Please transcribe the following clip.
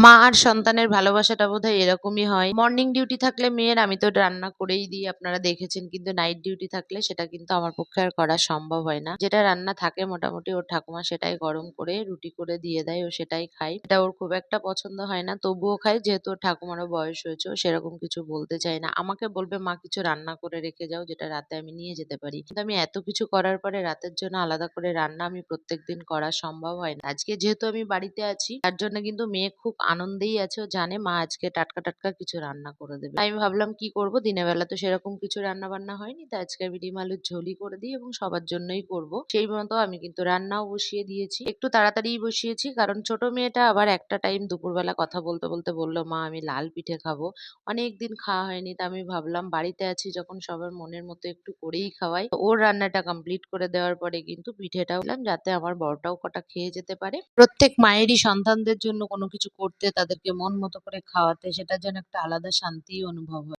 মা আর সন্তানের ভালোবাসাটা বোধহয় এরকমই হয়। মর্নিং ডিউটি থাকলে মেয়ের আমি তো রান্না করেই দিই, আপনারা দেখেছেন। কিন্তু নাইট ডিউটি থাকলে সেটা কিন্তু আমার পক্ষে আর করা সম্ভব হয় না। যেটা রান্না থাকে মোটামুটি ওর ঠাকুমা সেটাই গরম করে রুটি করে দিয়ে দেয়, ও সেটাই খায়। এটা ওর খুব একটা পছন্দ হয় না, তবুও খায়। যেহেতু ওর ঠাকুমারও বয়স হয়েছে, ও সেরকম কিছু বলতে চায় না। আমাকে বলবে, মা কিছু রান্না করে রেখে যাও যেটা রাতে আমি নিয়ে যেতে পারি। কিন্তু আমি এত কিছু করার পরে রাতের জন্য আলাদা করে রান্না আমি প্রত্যেকদিন করা সম্ভব হয় না। আজকে যেহেতু আমি বাড়িতে আছি, তার জন্য কিন্তু মেয়ে খুব আনন্দেই আছে। ও জানে মা আজকে টাটকা, টাটকা কিছু রান্না করে দেবে। আমি ভাবলাম কি করব? দিনের বেলা তো সেরকম কিছু রান্না-বান্না হয়নি। তাই আজকে আমি ডিম আলুর ঝোলই করে দিই এবং সবার জন্যই করব। সেই মতো আমি কিন্তু রান্নাও বসিয়ে দিয়েছি। একটু তাড়াতাড়িই বসিয়েছি, কারণ ছোট মেয়েটা আবার একটা টাইম দুপুরবেলা কথা বলতে, বলতে বলল, "মা আমি লাল পিঠে খাবো।" অনেকদিন খাওয়া হয়নি। তা আমি ভাবলাম বাড়িতে আছি যখন সবার মনের মতো একটু করেই খাওয়াই। তো ওর রান্নাটা কমপ্লিট করে দেওয়ার পরে কিন্তু পিঠেটাও দিলাম, যাতে আমার বড়টাও কটা খেয়ে যেতে পারে। প্রত্যেক মায়েরই সন্তানদের জন্য কোনো কিছু করতে, তাদেরকে মন মতো করে খাওয়াতে, সেটার যেন একটা আলাদা শান্তি অনুভব হয়।